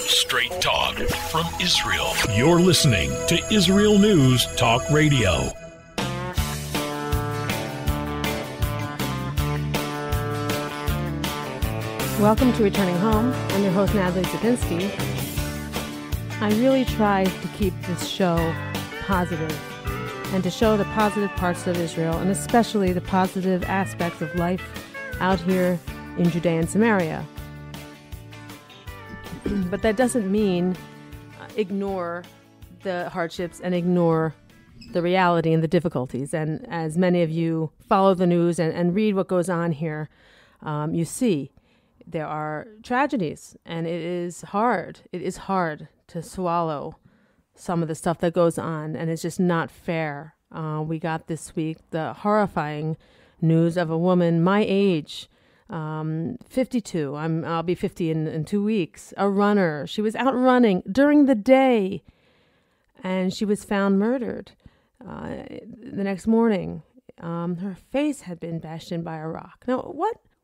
Straight talk from Israel. You're listening to Israel News Talk Radio. Welcome to Returning Home. I'm your host, Natalie Sapinski. I really try to keep this show positive and to show the positive parts of Israel and especially the positive aspects of life out here in Judea and Samaria. But that doesn't mean ignore the hardships and ignore the reality and the difficulties. And as many of you follow the news and read what goes on here, you see there are tragedies, and it is hard. It is hard to swallow some of the stuff that goes on, and it's just not fair. We got this week the horrifying news of a woman my age, 52. I'll be 50 in 2 weeks. A runner. She was out running during the day, and she was found murdered the next morning. Her face had been bashed in by a rock. Now,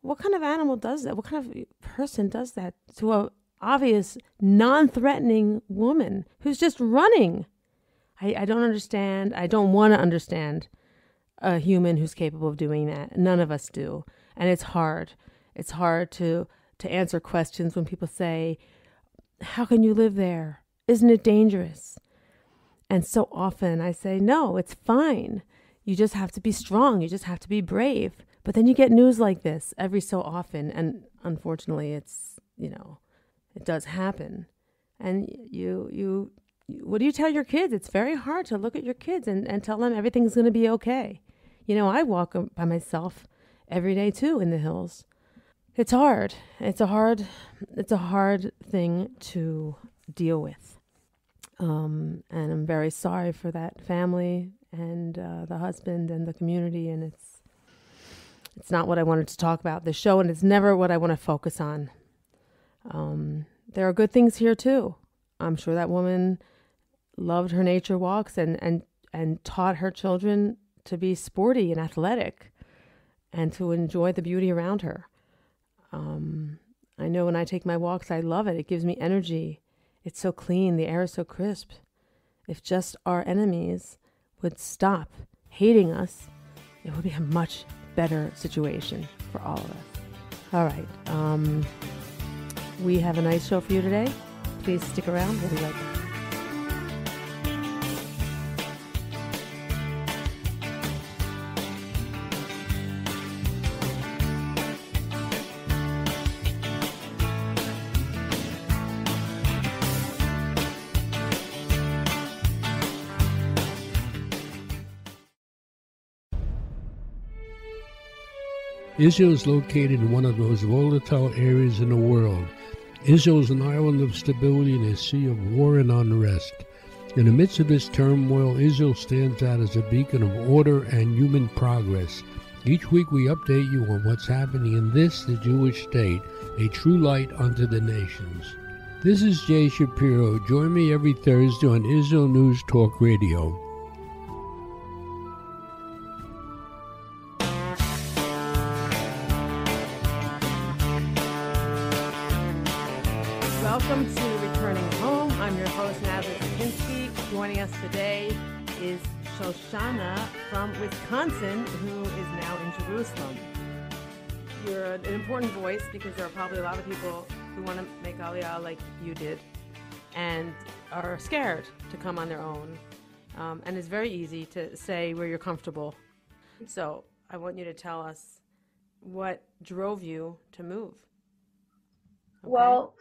what kind of animal does that? What kind of person does that to a obvious, non-threatening woman who's just running? I don't understand. I don't want to understand a human who's capable of doing that. None of us do. And it's hard. It's hard to answer questions when people say, how can you live there? Isn't it dangerous? And so often I say, no, it's fine. You just have to be strong. You just have to be brave. But then you get news like this every so often. And unfortunately, it does happen. And what do you tell your kids? It's very hard to look at your kids and tell them everything's going to be okay. I walk by myself every day too in the hills. It's hard. It's a hard thing to deal with. And I'm very sorry for that family and the husband and the community. And it's not what I wanted to talk about this show, and it's never what I want to focus on. There are good things here too. I'm sure that woman loved her nature walks and taught her children to be sporty and athletic and to enjoy the beauty around her. I know when I take my walks, I love it. It gives me energy. It's so clean. The air is so crisp. If just our enemies would stop hating us, it would be a much better situation for all of us. All right. We have a nice show for you today. Please stick around. We'll be right back. Israel is located in one of the most volatile areas in the world. Israel is an island of stability in a sea of war and unrest. In the midst of this turmoil, Israel stands out as a beacon of order and human progress. Each week we update you on what's happening in this, the Jewish state, a true light unto the nations. This is Jay Shapiro. Join me every Thursday on Israel News Talk Radio. Welcome to Returning Home. I'm your host, Natalie Sapinski. Joining us today is Shoshana from Wisconsin, who is now in Jerusalem. You're an important voice because there are probably a lot of people who want to make Aliyah like you did and are scared to come on their own. And it's very easy to say where you're comfortable. So I want you to tell us what drove you to move. Okay? Well,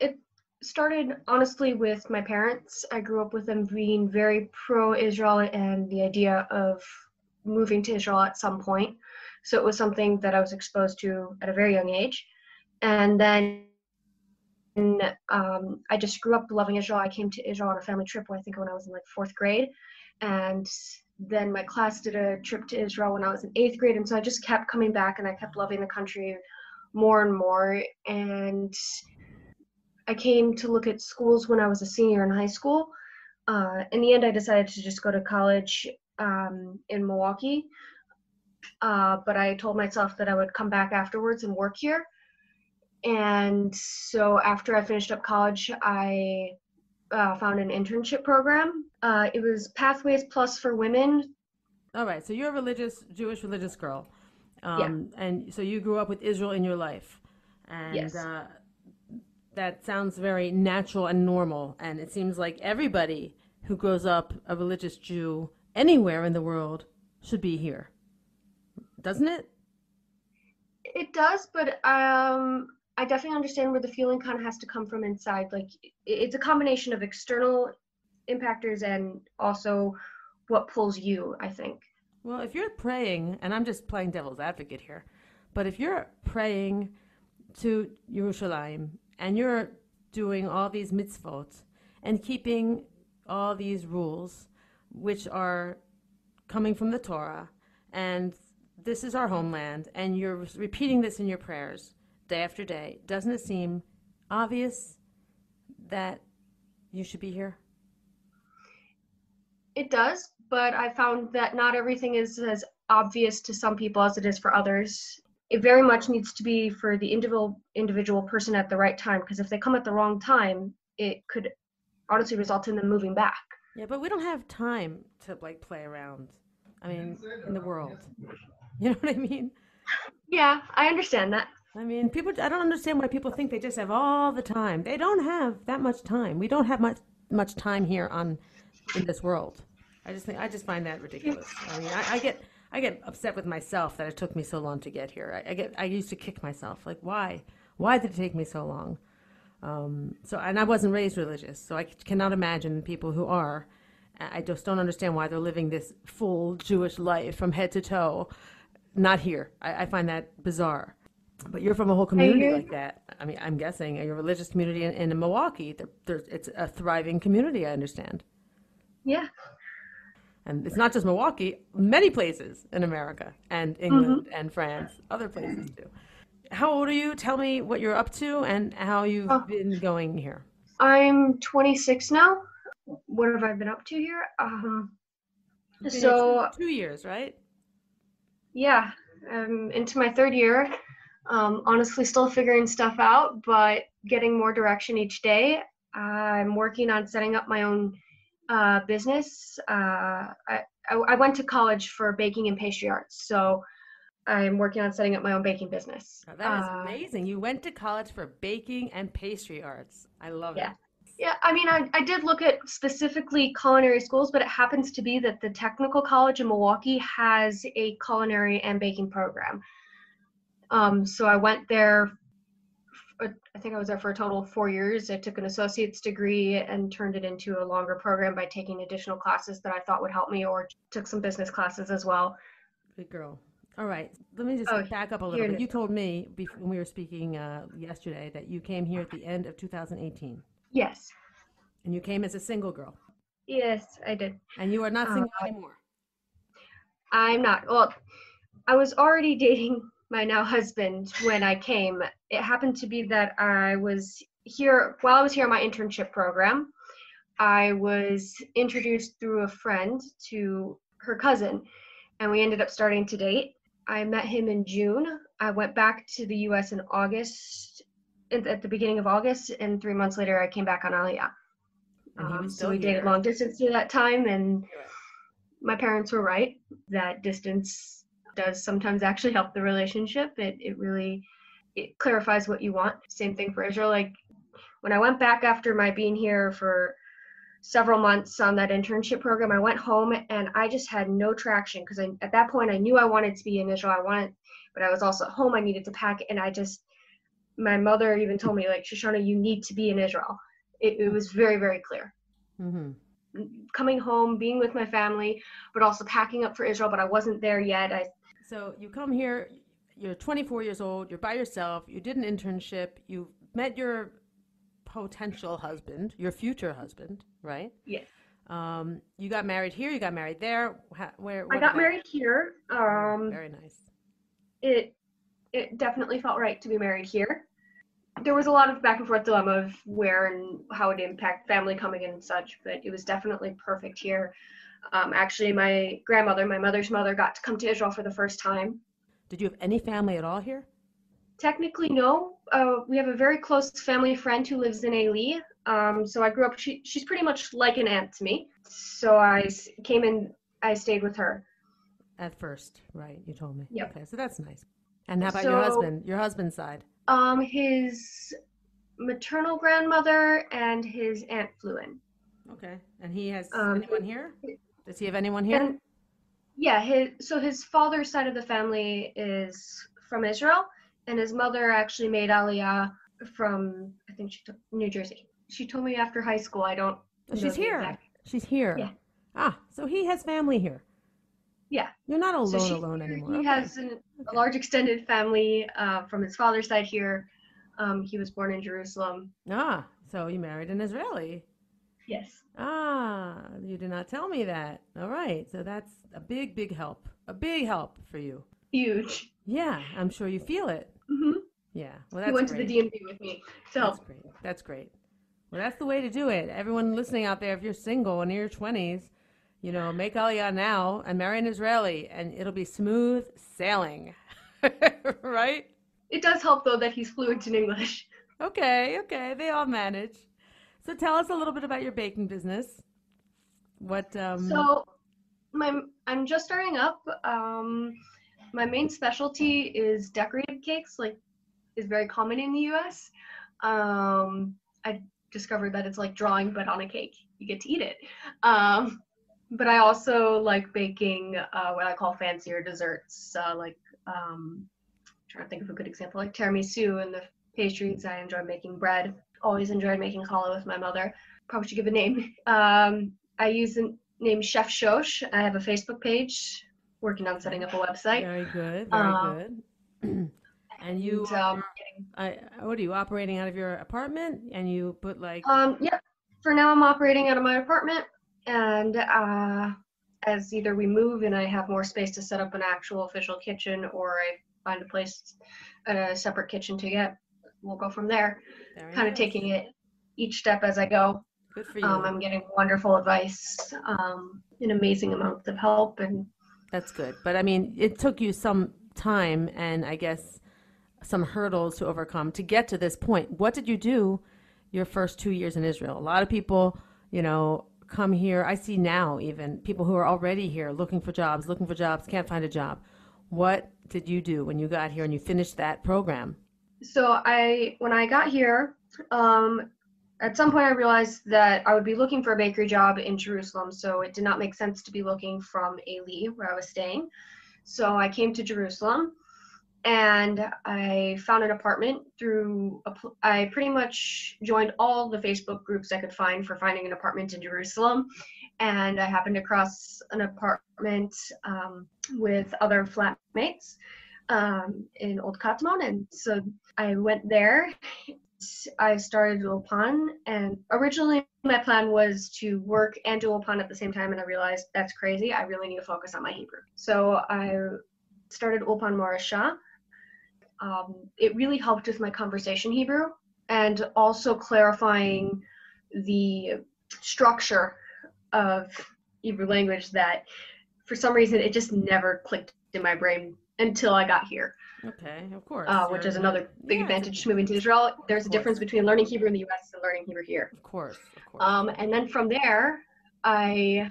it started honestly with my parents. I grew up with them being very pro-Israel and the idea of moving to Israel at some point. So it was something that I was exposed to at a very young age. And then I just grew up loving Israel. I came to Israel on a family trip, I think when I was in like 4th grade. And then my class did a trip to Israel when I was in 8th grade. And so I just kept coming back and I kept loving the country more and more. And I came to look at schools when I was a senior in high school. In the end, I decided to just go to college in Milwaukee. But I told myself that I would come back afterwards and work here. And so after I finished up college, I found an internship program. It was Pathways Plus for Women. All right, so you're a Jewish religious girl. Yeah. And so you grew up with Israel in your life. And Yes. That sounds very natural and normal. And it seems like everybody who grows up a religious Jew anywhere in the world should be here. Doesn't it? It does, but I definitely understand where the feeling kind of has to come from inside. Like it's a combination of external impactors and also what pulls you, I think. Well, if you're praying, and I'm just playing devil's advocate here, but if you're praying to Yerushalayim and you're doing all these mitzvot and keeping all these rules, which are coming from the Torah, and this is our homeland, and you're repeating this in your prayers day after day, doesn't it seem obvious that you should be here? It does, but I found that not everything is as obvious to some people as it is for others. It very much needs to be for the individual person at the right time, because if they come at the wrong time, it could honestly result in them moving back. Yeah, but we don't have time to like play around. I mean, in the world. You know what I mean? Yeah, I understand that. I mean, I don't understand why people think they just have all the time. They don't have that much time. We don't have much time here in this world. I just find that ridiculous. I mean, I get upset with myself that it took me so long to get here. I used to kick myself, like, why did it take me so long? And I wasn't raised religious, so I cannot imagine people who are. I just don't understand why they're living this full Jewish life from head to toe, not here. I find that bizarre. But you're from a whole community like that. I mean, I'm guessing a religious community in Milwaukee. It's a thriving community, I understand. Yeah. And it's not just Milwaukee, many places in America and England and France, other places too. How old are you? Tell me what you're up to and how you've been going here. I'm 26 now. What have I been up to here? So 2 years, right? Yeah, I'm into my third year. Honestly, still figuring stuff out, but getting more direction each day. I'm working on setting up my own business. I went to college for baking and pastry arts, so I'm working on setting up my own baking business. Now, that is amazing. You went to college for baking and pastry arts. I love it. Yeah, I mean, I did look at specifically culinary schools, but it happens to be that the Technical College in Milwaukee has a culinary and baking program. So I went there, I think I was there for a total of 4 years. I took an associate's degree and turned it into a longer program by taking additional classes that I thought would help me, or took some business classes as well. Good girl. All right, let me just back up a little bit. You told me when we were speaking yesterday that you came here at the end of 2018. Yes. And you came as a single girl. Yes, I did. And you are not single anymore. I'm not. Well, I was already dating my now husband when I came. It happened to be that I was here, while I was here on my internship program, I was introduced through a friend to her cousin, and we ended up starting to date. I met him in June. I went back to the U.S. in August, at the beginning of August, and 3 months later I came back on Aliyah. And he was still so we here. dated long distance through that time, and my parents were right that distance does sometimes actually help the relationship. It really clarifies what you want. Same thing for Israel. Like when I went back after my being here for several months on that internship program, I went home and I just had no traction, because at that point I knew I wanted to be in Israel. But I was also at home. I needed to pack, and my mother even told me, like, Shoshana, you need to be in Israel. It was very, very clear. Mm-hmm. Coming home, being with my family, but also packing up for Israel, but I wasn't there yet. So you come here, you're 24 years old, you're by yourself, you did an internship, you met your potential husband, your future husband, right? Yes. You got married here, you got married there. I got married here. Very nice. It definitely felt right to be married here. There was a lot of back and forth dilemma of where and how it impact family coming in and such, but it was definitely perfect here. Actually, my grandmother, my mother's mother, got to come to Israel for the first time. Did you have any family at all here? Technically, no. we have a very close family friend who lives in Ely. So I grew up, she's pretty much like an aunt to me. So came in, I stayed with her. At first, right? You told me. Yep. Okay, so that's nice. And how about your husband? Your husband's side? His maternal grandmother and his aunt flew in. Okay, and he has anyone here? Does he have anyone here? Yeah, his father's side of the family is from Israel, and his mother actually made Aliyah from, I think she took New Jersey. She told me after high school. I don't. She's here. She's here. Yeah. Ah, so he has family here. Yeah. You're not alone anymore. He has a large extended family from his father's side here. He was born in Jerusalem. Ah, so you married an Israeli. Yes. Ah, you did not tell me that. All right, so that's a big help. A big help for you. Huge. Yeah, I'm sure you feel it. Mm-hmm. Yeah, well, that's He went great. to the DMV with me to help. That's great. That's great. Well, that's the way to do it. Everyone listening out there, if you're single and in your 20s, make Aliyah now and marry an Israeli, and it'll be smooth sailing. Right? It does help, though, that he's fluent in English. Okay. They all manage. So tell us a little bit about your baking business. So I'm just starting up. My main specialty is decorated cakes, is very common in the U.S. I discovered that it's like drawing, but on a cake. You get to eat it. But I also like baking what I call fancier desserts, trying to think of a good example, like tiramisu and the pastries. I enjoy making bread. Always enjoyed making challah with my mother. Probably should give a name. I use the name Chef Shosh. I have a Facebook page. Working on setting up a website. Very good. Very good. And you, what are you operating out of your apartment? And you put Yep. For now, I'm operating out of my apartment, and as either we move and I have more space to set up an actual official kitchen, or I find a separate kitchen to get, we'll go from there. Kind of taking it each step as I go. Good for you. I'm getting wonderful advice, an amazing amount of help, and that's good. But I mean, it took you some time and I guess some hurdles to overcome to get to this point. What did you do your first 2 years in Israel? A lot of people, come here. I see now even people who are already here looking for jobs, can't find a job. What did you do when you got here and you finished that program? So when I got here, at some point I realized that I would be looking for a bakery job in Jerusalem, so it did not make sense to be looking from Ely, where I was staying. So I came to Jerusalem, and I found an apartment I pretty much joined all the Facebook groups I could find for finding an apartment in Jerusalem, and I happened across an apartment with other flatmates in Old Katmon, and so I went there. I started Ulpan, and originally my plan was to work and do Ulpan at the same time, and I realized that's crazy. I really need to focus on my Hebrew. So I started Ulpan Morasha. It really helped with my conversation Hebrew and also clarifying the structure of Hebrew language that for some reason it just never clicked in my brain until I got here. Okay, of course. Which is another big advantage to moving to Israel. There's a difference between learning Hebrew in the U.S. and learning Hebrew here. Of course. And then from there, I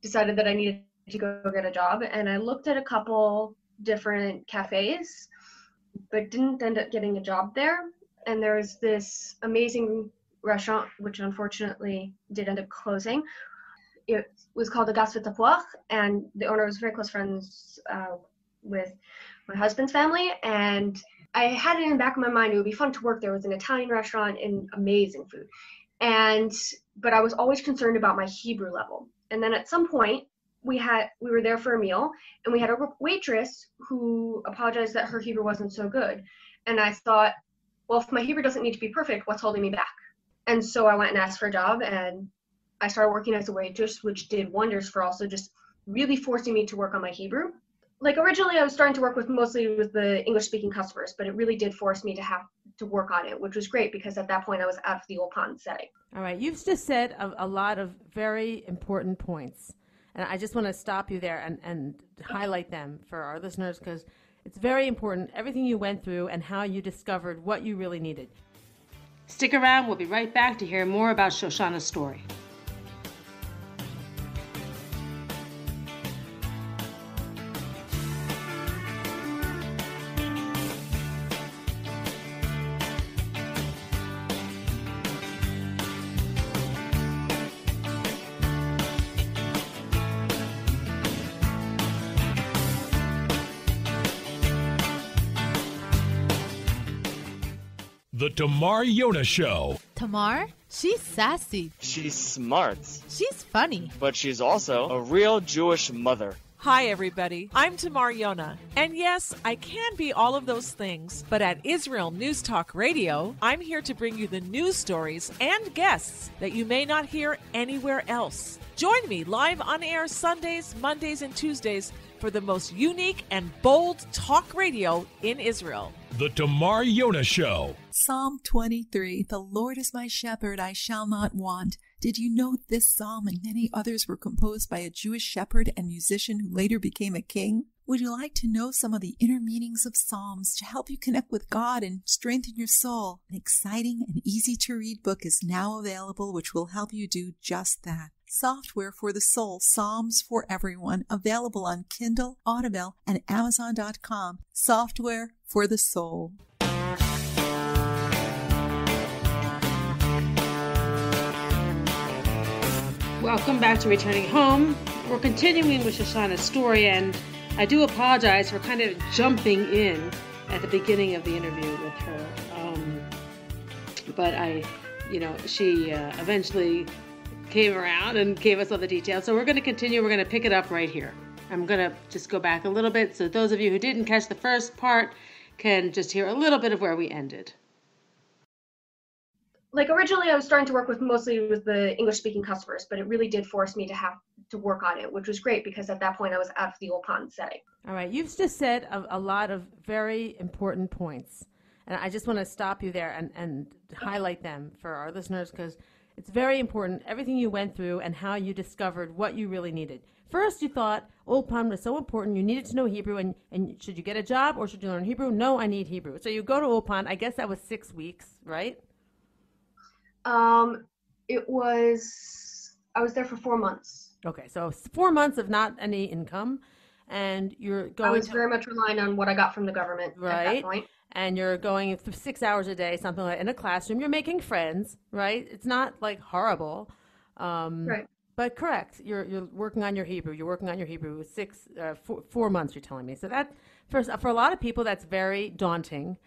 decided that I needed to go get a job, and I looked at a couple different cafes, but didn't end up getting a job there. And there was this amazing restaurant, which unfortunately did end up closing. It was called the Gas V'Tapouach, and the owner was very close friends with my husband's family, and I had it in the back of my mind it would be fun to work there. It was an Italian restaurant and amazing food, but I was always concerned about my Hebrew level. And then at some point we were there for a meal, and we had a waitress who apologized that her Hebrew wasn't so good, and I thought, well, if my Hebrew doesn't need to be perfect, what's holding me back? And so I went and asked for a job, and I started working as a waitress, which did wonders for also just really forcing me to work on my Hebrew. Originally I was starting to work mostly with the English-speaking customers, but it really did force me to have to work on it, which was great because at that point I was out of the Ulpan setting. All right, you've just said a lot of very important points, and I just want to stop you there and highlight them for our listeners, because It's very important, everything you went through and how you discovered what you really needed. Stick around. We'll be right back to hear more about Shoshana's story. The Tamar Yona Show. Tamar? She's sassy. She's smart. She's funny. But she's also a real Jewish mother. Hi, everybody. I'm Tamar Yona. And yes, I can be all of those things. But at Israel News Talk Radio, I'm here to bring you the news stories and guests that you may not hear anywhere else. Join me live on air Sundays, Mondays, and Tuesdays for the most unique and bold talk radio in Israel. The Tamar Yona Show. Psalm 23, the Lord is my shepherd, I shall not want. Did you know this psalm and many others were composed by a Jewish shepherd and musician who later became a king? Would you like to know some of the inner meanings of Psalms to help you connect with God and strengthen your soul? An exciting and easy-to-read book is now available which will help you do just that. Software for the Soul, Psalms for Everyone, available on Kindle, Audible, and Amazon.com. Software for the Soul. Welcome back to Returning Home. We're continuing with Shoshana's story, and I do apologize for kind of jumping in at the beginning of the interview with her. But she eventually came around and gave us all the details. So we're going to continue. We're going to pick it up right here. I'm going to just go back a little bit so those of you who didn't catch the first part can just hear a little bit of where we ended. Like originally I was starting to work mostly with the English speaking customers, but it really did force me to have to work on it, which was great because at that point I was out of the Ulpan setting. All right, you've just said a lot of very important points, and I just want to stop you there and highlight them for our listeners because it's very important, everything you went through and how you discovered what you really needed. First, you thought Ulpan was so important, you needed to know Hebrew, and should you get a job or should you learn Hebrew? No, I need Hebrew. So you go to Ulpan, I guess that was 6 weeks, right? I was there for 4 months. Okay, so 4 months of not any income, and you're going I was very much relying on what I got from the government right? at that point. And you're going for 6 hours a day, something like in a classroom. You're making friends, right? It's not like horrible. Right. But correct, you're working on your Hebrew. You're working on your Hebrew 4 months. You're telling me. So that for a lot of people, that's very daunting.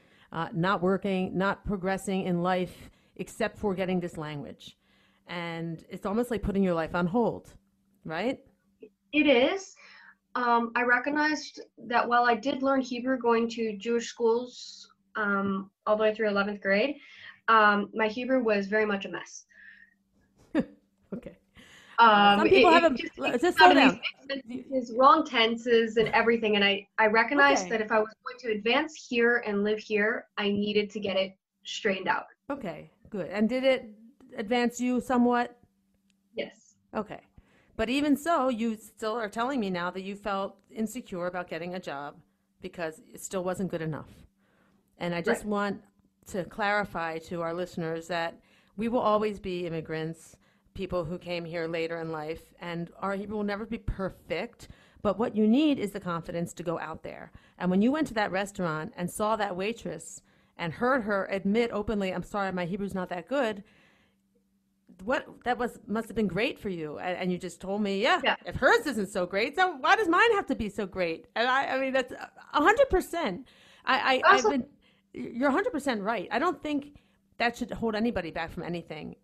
Not working, not progressing in life, except for getting this language, and it's almost like putting your life on hold, right? It is. I recognized that while I did learn Hebrew going to Jewish schools all the way through 11th grade, my Hebrew was very much a mess. Okay. Some people just slow down. Wrong tenses and everything, and I recognized that if I was going to advance here and live here, I needed to get it straightened out. Okay, good. And did it advance you somewhat? Yes. Okay. But even so, you still are telling me now that you felt insecure about getting a job because it still wasn't good enough. And I just want to clarify to our listeners that we will always be immigrants, people who came here later in life, and our Hebrew will never be perfect. But what you need is the confidence to go out there. And when you went to that restaurant and saw that waitress and heard her admit openly, I'm sorry, my Hebrew's not that good, must have been great for you. And you just told me, if hers isn't so great, so why does mine have to be so great? And I mean, that's 100%. You're 100% right. I don't think that should hold anybody back from anything.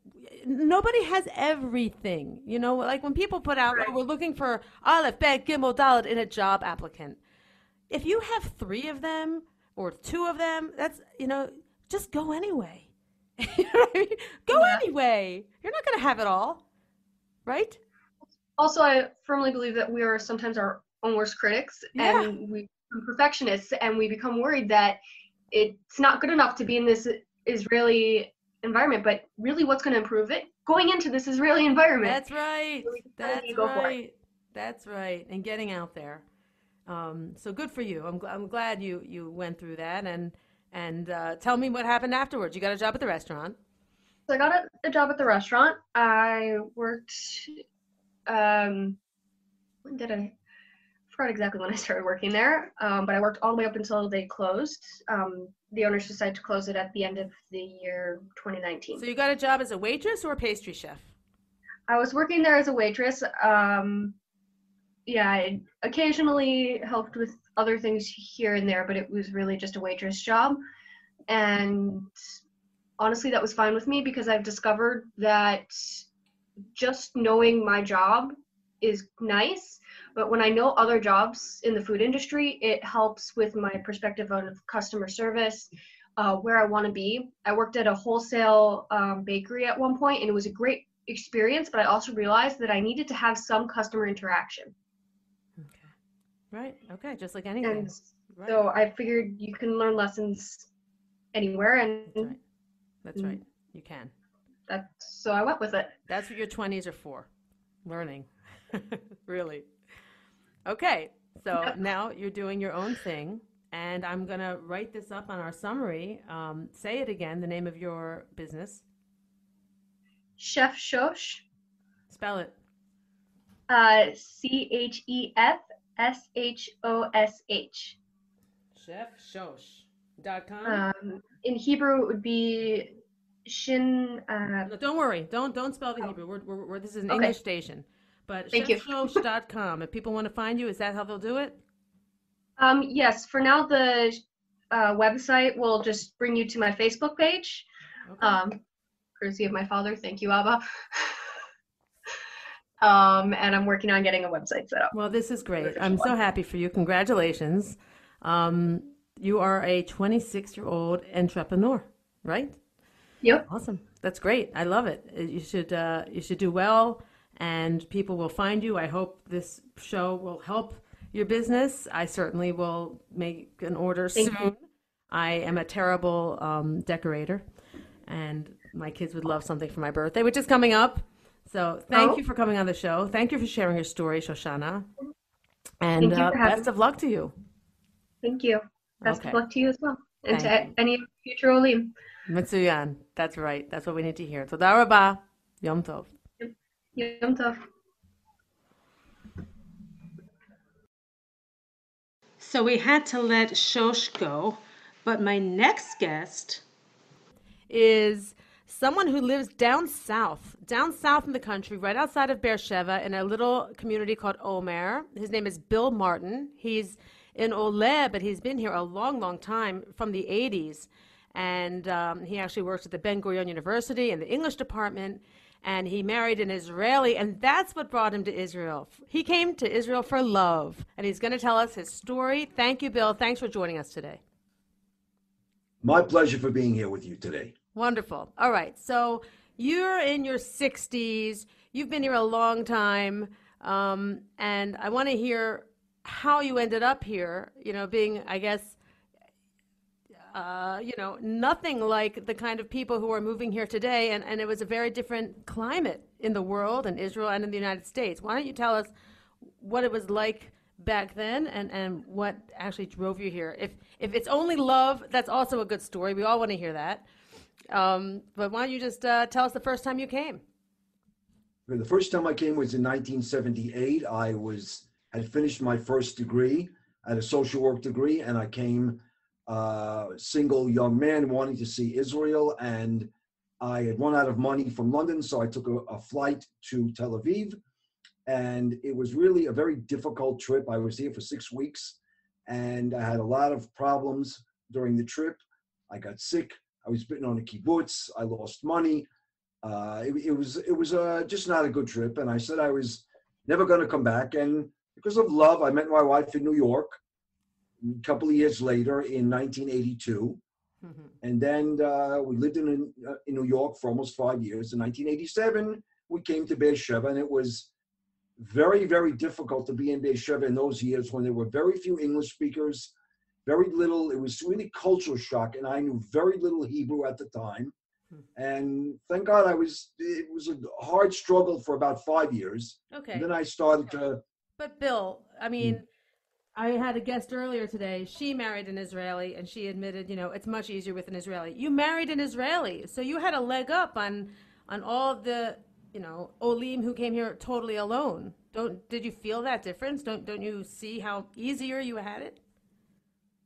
Nobody has everything. You know, like when people put out, we're looking for Aleph, Bet, Gimel, Dalet in a job applicant. If you have 3 of them or 2 of them, that's, just go anyway. You know what I mean? Go anyway. You're not going to have it all, right? Also, I firmly believe that we are sometimes our own worst critics, and we become perfectionists, and we become worried that it's not good enough to be in this Israeli environment. But really, what's going to improve it? Going into this Israeli environment. That's right. So That's right. And getting out there. So good for you. I'm glad you went through that. And tell me what happened afterwards. You got a job at the restaurant. So I got a job at the restaurant. I worked, when did I forgot exactly when I started working there, but I worked all the way up until they closed. The owners decided to close it at the end of the year 2019. So you got a job as a waitress or a pastry chef? I was working there as a waitress. Yeah, I occasionally helped with other things here and there, but it was really just a waitress job. And honestly, that was fine with me because I've discovered that just knowing my job is nice, but when I know other jobs in the food industry, it helps with my perspective on customer service, where I want to be. I worked at a wholesale bakery at one point, and it was a great experience, but I also realized that I needed to have some customer interaction. Okay. Right. Okay. Just like anything. And right. so I figured you can learn lessons anywhere, and That's right. That's right. You can. So I went with it. That's what your 20s are for. Learning. Really. Okay. So now you're doing your own thing, and I'm going to write this up on our summary. Say it again, the name of your business. Chef Shosh. Spell it. ChefShosh. ChefShosh.com. In Hebrew, it would be Shin. No, don't worry. Don't spell the Hebrew. We're this is an English station. But chefshosh.com. If people want to find you, is that how they'll do it? Yes. For now, the website will just bring you to my Facebook page. Okay. Courtesy of my father. Thank you, Abba. And I'm working on getting a website set up. Well, this is great. I'm so happy for you. Congratulations. You are a 26-year-old entrepreneur, right? Yep. Awesome. That's great. I love it. You should do well, and people will find you. I hope this show will help your business. I certainly will make an order soon. I am a terrible decorator, and my kids would love something for my birthday, which is coming up. So thank you for coming on the show. Thank you for sharing your story, Shoshana. And best of luck to you. Thank you. Best of luck to you as well. And to any future Olim. Mitsuyan. That's right. That's what we need to hear. Toda rabah. Yom tov. Yom tov. So we had to let Shosh go, but my next guest is someone who lives down south in the country, right outside of Beersheba, in a little community called Omer. His name is Bill Martin. He's in Ole, but he's been here a long, long time, from the 80s. And he actually works at the Ben Gurion University in the English department. And he married an Israeli, and that's what brought him to Israel. He came to Israel for love, and he's going to tell us his story. Thank you, Bill. Thanks for joining us today. My pleasure for being here with you today. Wonderful. All right. So you're in your 60s. You've been here a long time. And I want to hear how you ended up here, being, I guess, nothing like the kind of people who are moving here today. And it was a very different climate in the world, in Israel and in the United States. Why don't you tell us what it was like back then and what actually drove you here? If it's only love, that's also a good story. We all want to hear that. But why don't you just tell us the first time you came? The first time I came was in 1978. I had finished my first degree. I had a social work degree, and I came single young man wanting to see Israel, and I had run out of money from London, so I took a flight to Tel Aviv, and it was really a very difficult trip. I was here for 6 weeks, and I had a lot of problems during the trip. I got sick. I was bitten on a kibbutz. I lost money. It was just not a good trip, and I said I was never going to come back. And because of love, I met my wife in New York a couple of years later in 1982. Mm-hmm. And then we lived in New York for almost 5 years. In 1987, we came to Beersheba, and it was very, very difficult to be in Beersheba in those years when there were very few English speakers, very little. It was really cultural shock, and I knew very little Hebrew at the time. And thank God it was a hard struggle for about 5 years. Okay. And then I started to... But Bill, I mean, I had a guest earlier today. She married an Israeli, and she admitted, it's much easier with an Israeli. You married an Israeli, so you had a leg up on all the, Olim who came here totally alone. Did you feel that difference? Don't you see how easier you had it?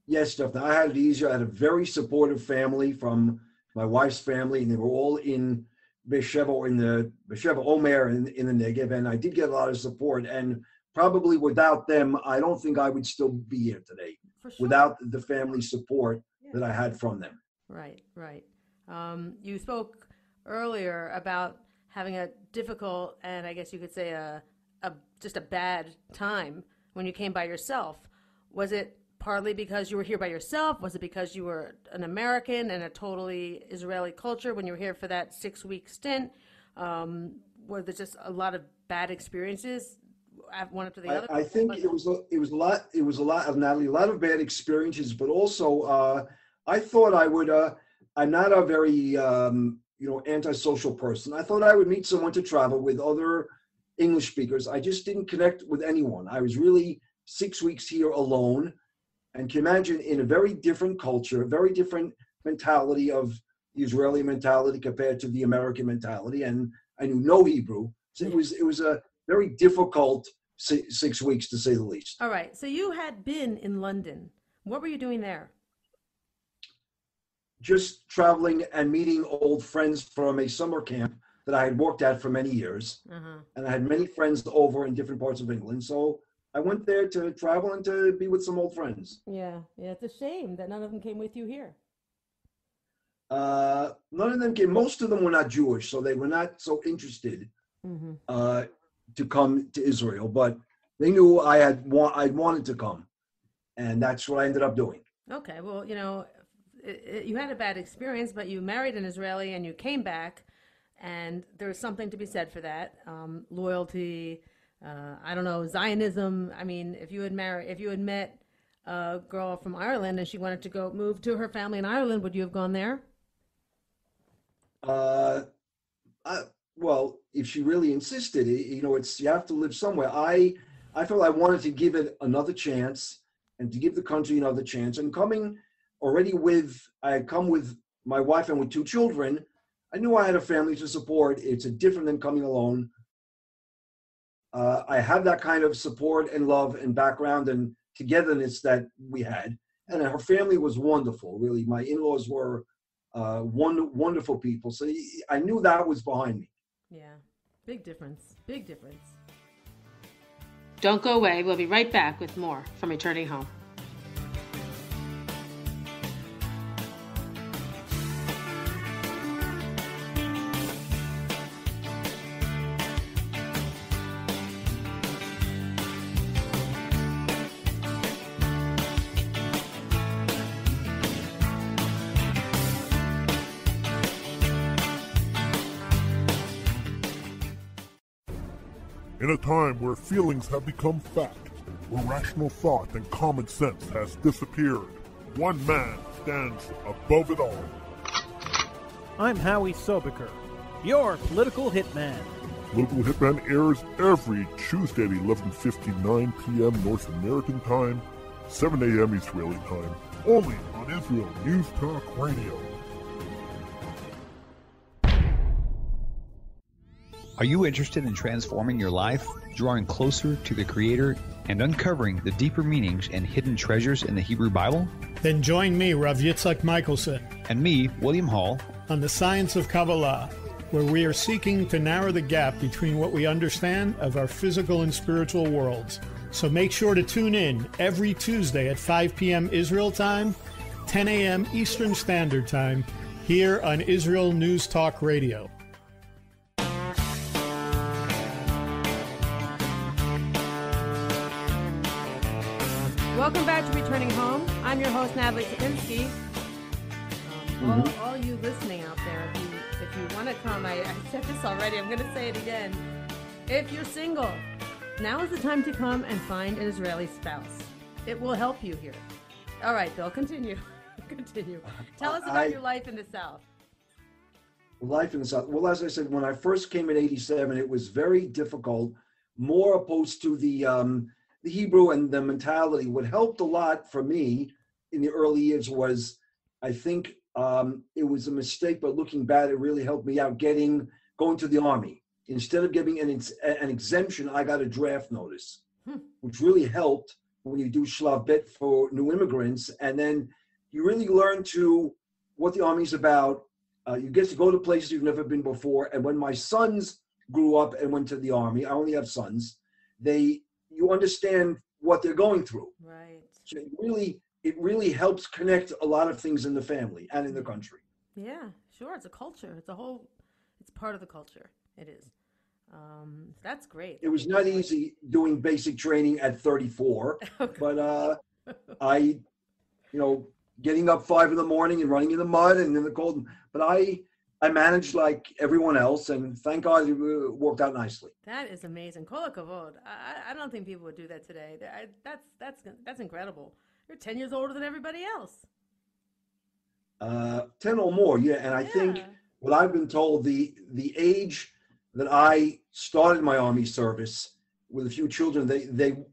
Yes, Stephanie, I had it easier. I had a very supportive family from my wife's family, and they were all in Beersheba or in the Beersheba Omer in the Negev, and I did get a lot of support. And probably without them, I don't think I would still be here today. For sure. Without the family support that I had from them. Right. You spoke earlier about having a difficult, and I guess you could say just a bad time when you came by yourself. Was it partly because you were here by yourself? Was it because you were an American in a totally Israeli culture when you were here for that 6-week stint? Was there just a lot of bad experiences, one after the other? I think it was a lot of Natalie, a lot of bad experiences, but also I thought I would. I'm not a very antisocial person. I thought I would meet someone to travel with, other English speakers. I just didn't connect with anyone. I was really 6 weeks here alone. And can you imagine, in a very different culture, a very different mentality of the Israeli mentality compared to the American mentality. And I knew no Hebrew. So it was a very difficult 6 weeks, to say the least. All right. So you had been in London. What were you doing there? Just traveling and meeting old friends from a summer camp that I had worked at for many years. And I had many friends over in different parts of England. So I went there to travel and to be with some old friends. Yeah, it's a shame that none of them came with you here. None of them came. Most of them were not Jewish, so they were not so interested to come to Israel. But they knew I wanted to come, and that's what I ended up doing. Okay, well, you had a bad experience, but you married an Israeli and you came back, and there's something to be said for that. Loyalty. I don't know, Zionism. I mean, if you had met a girl from Ireland and she wanted to move to her family in Ireland, would you have gone there? Well, if she really insisted, you have to live somewhere. I felt I wanted to give it another chance and to give the country another chance. And I had come with my wife and with 2 children. I knew I had a family to support. It's different than coming alone. I had that kind of support and love and background and togetherness that we had. And her family was wonderful, really. My in-laws were wonderful people. So I knew that was behind me. Yeah, big difference. Don't go away. We'll be right back with more from Returning Home. In a time where feelings have become fact, where rational thought and common sense has disappeared, one man stands above it all. I'm Howie Sobiker, your political hitman. Political Hitman airs every Tuesday at 11:59 p.m. North American time, 7 a.m. Israeli time, only on Israel News Talk Radio. Are you interested in transforming your life, drawing closer to the Creator, and uncovering the deeper meanings and hidden treasures in the Hebrew Bible? Then join me, Rav Yitzhak Michelson, and me, William Hall, on The Science of Kabbalah, where we are seeking to narrow the gap between what we understand of our physical and spiritual worlds. So make sure to tune in every Tuesday at 5 p.m. Israel time, 10 a.m. Eastern Standard Time, here on Israel News Talk Radio. Welcome back to Returning Home. I'm your host, Natalie Sapinski. All you listening out there, if you want to come, I said this already, I'm going to say it again. If you're single, now is the time to come and find an Israeli spouse. It will help you here. All right, Bill, continue. Tell us about your life in the South. Life in the South. Well, as I said, when I first came in '87, it was very difficult, more opposed to the the Hebrew and the mentality. What helped a lot for me in the early years was, I think it was a mistake, but looking back, it really helped me out going to the Army. Instead of getting an exemption, I got a draft notice, which really helped when you do Shlav Bet for new immigrants. And then you really learn what the Army's about. You get to go to places you've never been before. And when my sons grew up and went to the Army, I only have sons, you understand what they're going through. Right. So it really helps connect a lot of things in the family and in the country. Yeah, sure. It's a culture. It's part of the culture. It is. That's great. It was not easy doing basic training at 34, but getting up 5 a.m. and running in the mud and in the cold. But I managed like everyone else, and thank God it worked out nicely. That is amazing. Kol hakavod. I don't think people would do that today. That's incredible. You're 10 years older than everybody else. 10 or more, yeah. And I think what I've been told, the age that I started my Army service with a few children,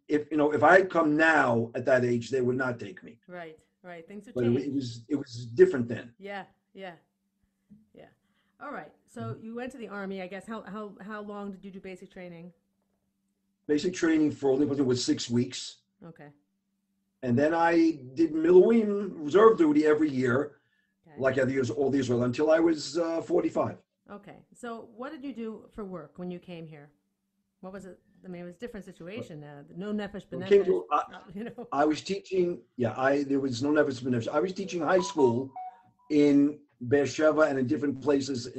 if I had come now at that age, they would not take me. Right. Things have but changed. it was different then. Yeah. All right. So you went to the Army, I guess. How long did you do basic training? Basic training for Olympian was 6 weeks. Okay. And then I did Miluim reserve duty every year, like all the Israel, until I was 45. Okay. So what did you do for work when you came here? What was it? I mean, it was a different situation. No nefesh b'nefesh. I was teaching. There was no nefesh b'nefesh. I was teaching high school in Beersheba and in different places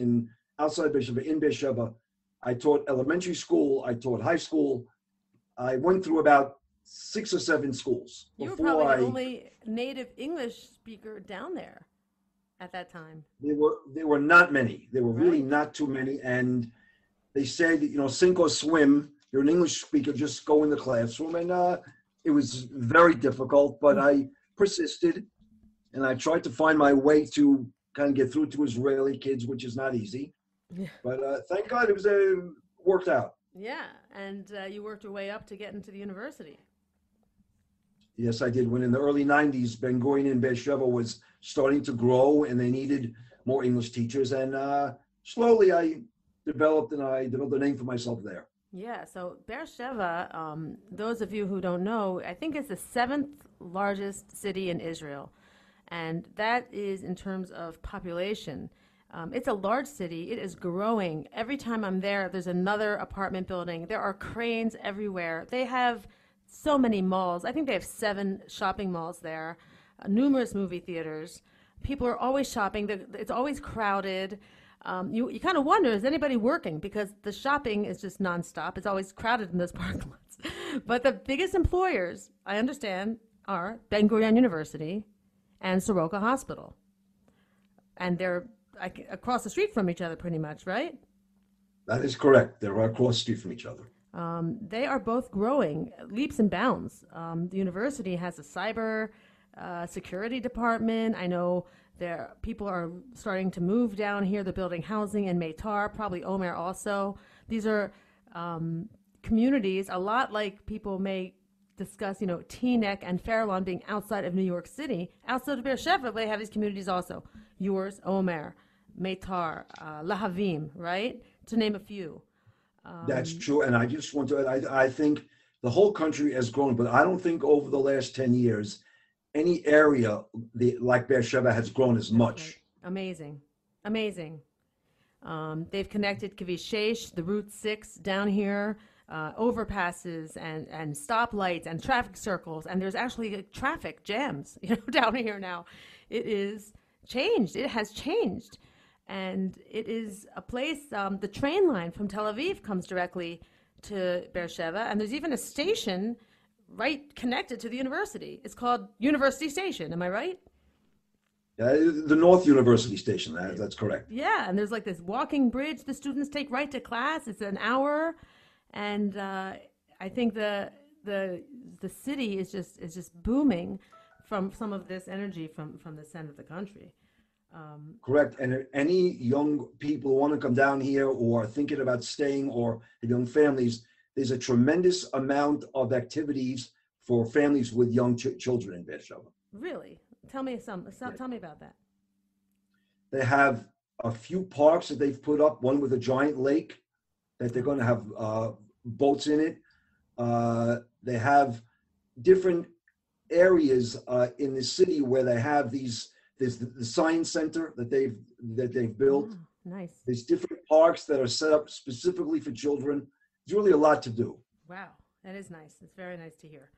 outside Beersheba. In Beersheba, I taught elementary school. I taught high school. I went through about 6 or 7 schools. You were probably the only native English speaker down there at that time. There were not many. There were really not too many. And they said, sink or swim. You're an English speaker, just go in the classroom. And it was very difficult, but I persisted. And I tried to find my way to kind of get through to Israeli kids, which is not easy. Yeah. But thank God it worked out. Yeah. And you worked your way up to get into the university. Yes, I did. When in the early 90s, Ben Gurion in Beersheba was starting to grow and they needed more English teachers. And slowly I developed a name for myself there. Yeah, so Beersheba, those of you who don't know, I think it's the 7th largest city in Israel. And that is in terms of population. It's a large city. It is growing. Every time I'm there, there's another apartment building. There are cranes everywhere. They have so many malls. I think they have 7 shopping malls there, numerous movie theaters. People are always shopping. It's always crowded. You kind of wonder, is anybody working? Because the shopping is just nonstop. It's always crowded in those parking lots. But the biggest employers, I understand, are Ben Gurion University and Soroka Hospital. And they're across the street from each other pretty much, right? That is correct. They're across the street from each other. They are both growing leaps and bounds. The university has a cyber security department. I know people are starting to move down here. They're building housing in Meitar, probably Omer also. These are communities, a lot like people may discuss, Teaneck and Fairlawn being outside of New York City. Outside of Beersheba, they have these communities also. Yours, Omer, Meitar, Lahavim, right? To name a few. That's true. And I just want to add, I think the whole country has grown, but I don't think over the last 10 years, any area like Beersheba has grown as much. Right. Amazing. They've connected Kvish 6, the Route 6 down here, overpasses and stoplights and traffic circles. And there's actually traffic jams, down here now. It is changed. It has changed. And it is a place, the train line from Tel Aviv comes directly to Beersheba, and there's even a station right connected to the university. It's called University Station, am I right? The North University Station, that's correct. Yeah, and there's like this walking bridge the students take right to class. It's an hour, and I think the city is just booming from some of this energy from the center of the country. Correct. And any young people who want to come down here or are thinking about staying or young families, there's a tremendous amount of activities for families with young children in Beersheba. Really? Tell me tell me about that. They have a few parks that they've put up, one with a giant lake that they're going to have boats in it. They have different areas in the city where they have there's the science center that they've built. Oh, nice. There's different parks that are set up specifically for children. There's really a lot to do. Wow, that is nice. It's very nice to hear.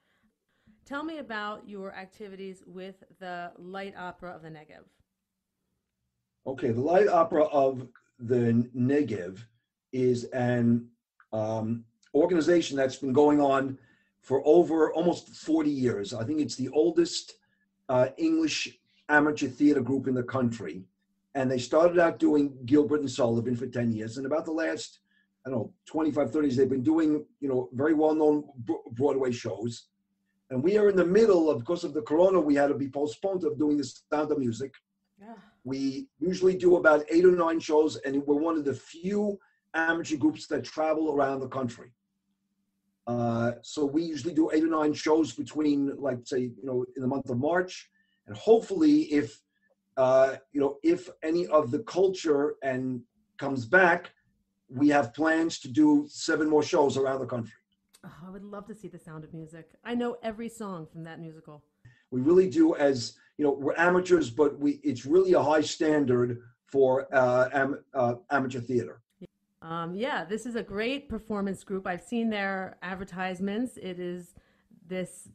Tell me about your activities with the Light Opera of the Negev. Okay, the Light Opera of the Negev is an organization that's been going on for over almost 40 years. I think it's the oldest English amateur theater group in the country. And they started out doing Gilbert and Sullivan for 10 years. And about the last, 25, 30 years, they've been doing, very well-known Broadway shows. And we are in the middle of, because of the corona, we had to be postponed of doing the Sound of Music. Yeah. We usually do about 8 or 9 shows, and we're one of the few amateur groups that travel around the country. So we usually do 8 or 9 shows between, like, say, in the month of March. And hopefully, if any of the culture and comes back, we have plans to do 7 more shows around the country. Oh, I would love to see The Sound of Music. I know every song from that musical. We really do, as we're amateurs, but it's really a high standard for amateur theater. Yeah, this is a great performance group. I've seen their advertisements. It is this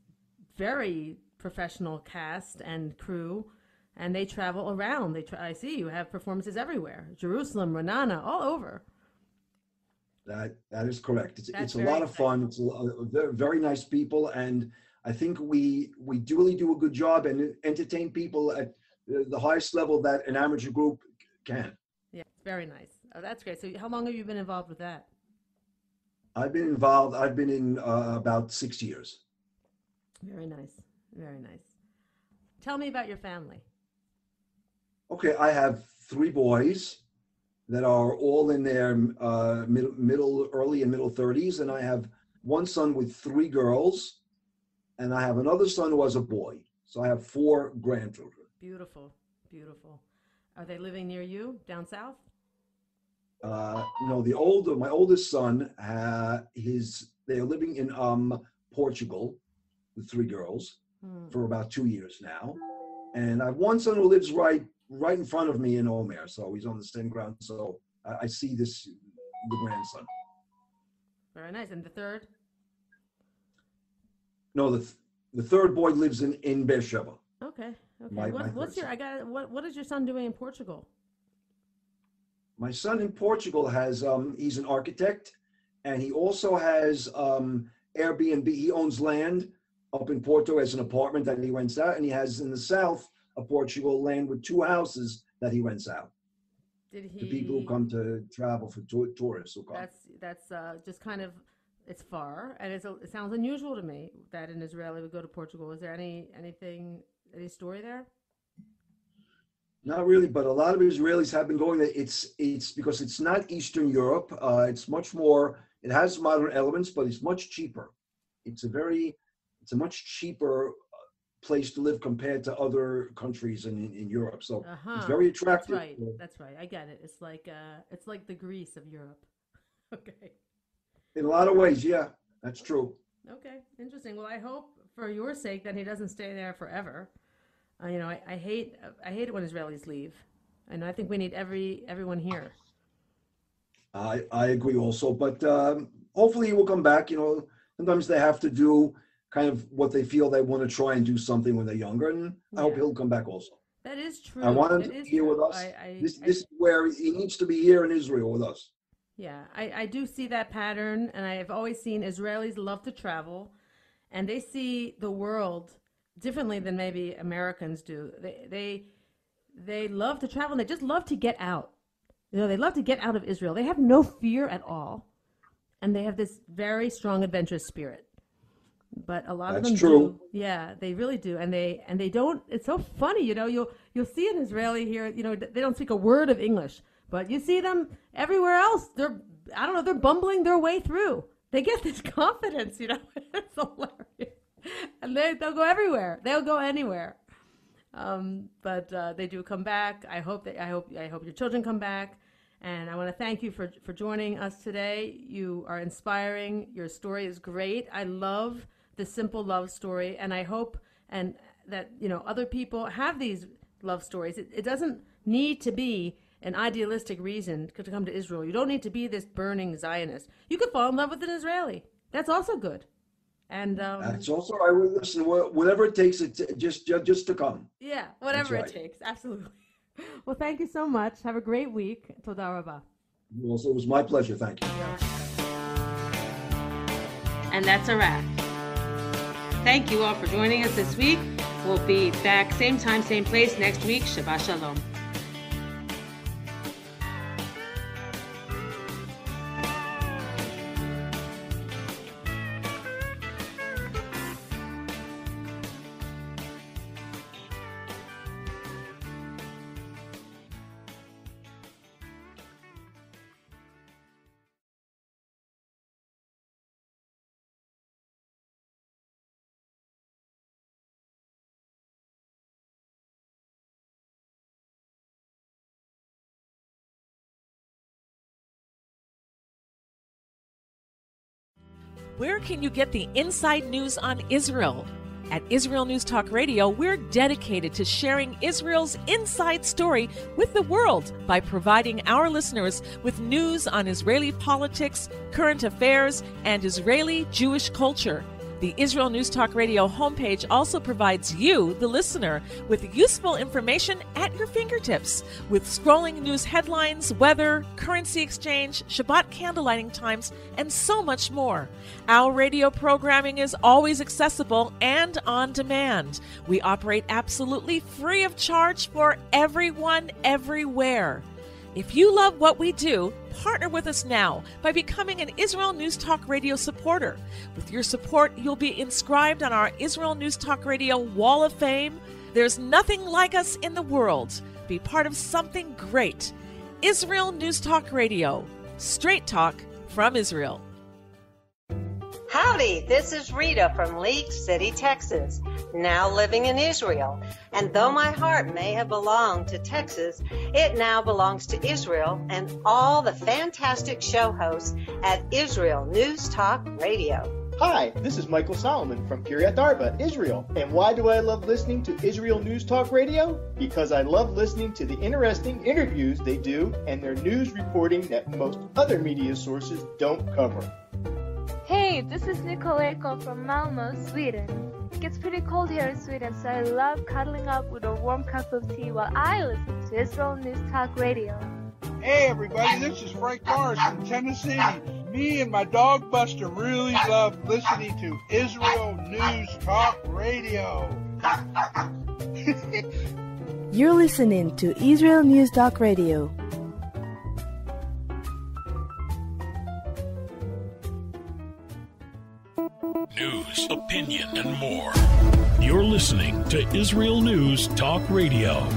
very professional cast and crew, and they travel around. I see you have performances everywhere. Jerusalem, Renana, all over. That is correct. It's a lot of fun. It's very, very nice people, and I think we really do a good job and entertain people at the highest level that an amateur group can. Yeah, it's very nice. Oh, that's great. So how long have you been involved with that? I've been involved. I've been in about 6 years. Very nice. Very nice. Tell me about your family. Okay, I have 3 boys that are all in their early and middle 30s, and I have one son with 3 girls, and I have another son who has a boy. So I have 4 grandchildren. Beautiful, beautiful. Are they living near you down south? No, my oldest son, they're living in Portugal with 3 girls for about 2 years now, and I have one son who lives right in front of me in Omer, so he's on the same ground. So I see the grandson. Very nice. And the third? No, the third boy lives in Beersheba. Okay. What is your son doing in Portugal? My son in Portugal has he's an architect, and he also has Airbnb. He owns land up in Porto as an apartment that he rents out, and he has in the south of Portugal land with 2 houses that he rents out. The people who come to travel for tourists who come. That's just kind of, it's far, and it sounds unusual to me that an Israeli would go to Portugal. Is there any story there? Not really, but a lot of Israelis have been going there. It's because it's not Eastern Europe. It's much more. It has modern elements, but it's much cheaper. It's a much cheaper place to live compared to other countries in Europe. So it's very attractive. That's right. I get it. It's like the Greece of Europe. Okay. In a lot of ways, yeah, that's true. Okay, interesting. Well, I hope for your sake that he doesn't stay there forever. I hate it when Israelis leave, and I think we need everyone here. I agree also, but hopefully he will come back. Sometimes they have to do kind of what they feel they want to try and do something when they're younger, and I hope he'll come back also. That is true. I want him to be here with us. This is where he needs to be here in Israel with us. Yeah, I do see that pattern, and I have always seen Israelis love to travel, and they see the world differently than maybe Americans do. They love to travel, and they just love to get out. They love to get out of Israel. They have no fear at all, and they have this very strong adventurous spirit. But a lot of them do. Yeah, they really do, and they don't. It's so funny, You'll see an Israeli here. They don't speak a word of English, but you see them everywhere else. They're bumbling their way through. they get this confidence, you know. It's hilarious. And they'll go everywhere. They'll go anywhere. But they do come back. I hope your children come back. And I want to thank you for joining us today. You are inspiring. Your story is great. I love the simple love story, and I hope that other people have these love stories. It doesn't need to be an idealistic reason to come to Israel. You don't need to be this burning Zionist. You could fall in love with an Israeli. That's also good. And that's also, I would listen. Whatever it takes, just to come. Yeah, whatever it takes. Absolutely. Well, thank you so much. Have a great week. Toda rabah. Well, it was my pleasure. Thank you. And that's a wrap. Thank you all for joining us this week. We'll be back same time, same place next week. Shabbat Shalom. Where can you get the inside news on Israel? At Israel News Talk Radio, we're dedicated to sharing Israel's inside story with the world by providing our listeners with news on Israeli politics, current affairs, and Israeli Jewish culture. The Israel News Talk Radio homepage also provides you, the listener, with useful information at your fingertips, with scrolling news headlines, weather, currency exchange, Shabbat candlelighting times, and so much more. Our radio programming is always accessible and on demand. We operate absolutely free of charge for everyone, everywhere. If you love what we do, partner with us now by becoming an Israel News Talk Radio supporter. With your support, you'll be inscribed on our Israel News Talk Radio Wall of Fame. There's nothing like us in the world. Be part of something great. Israel News Talk Radio. Straight talk from Israel. Howdy, this is Rita from League City, Texas, now living in Israel. And though my heart may have belonged to Texas, it now belongs to Israel and all the fantastic show hosts at Israel News Talk Radio. Hi, this is Michael Solomon from Kiryat Arba, Israel. And why do I love listening to Israel News Talk Radio? Because I love listening to the interesting interviews they do and their news reporting that most other media sources don't cover. Hey, this is Nicoleko from Malmö, Sweden. It gets pretty cold here in Sweden, so I love cuddling up with a warm cup of tea while I listen to Israel News Talk Radio. Hey everybody, this is Frank Morris from Tennessee. Me and my dog Buster really love listening to Israel News Talk Radio. You're listening to Israel News Talk Radio. News, opinion, and more. You're listening to Israel News Talk Radio.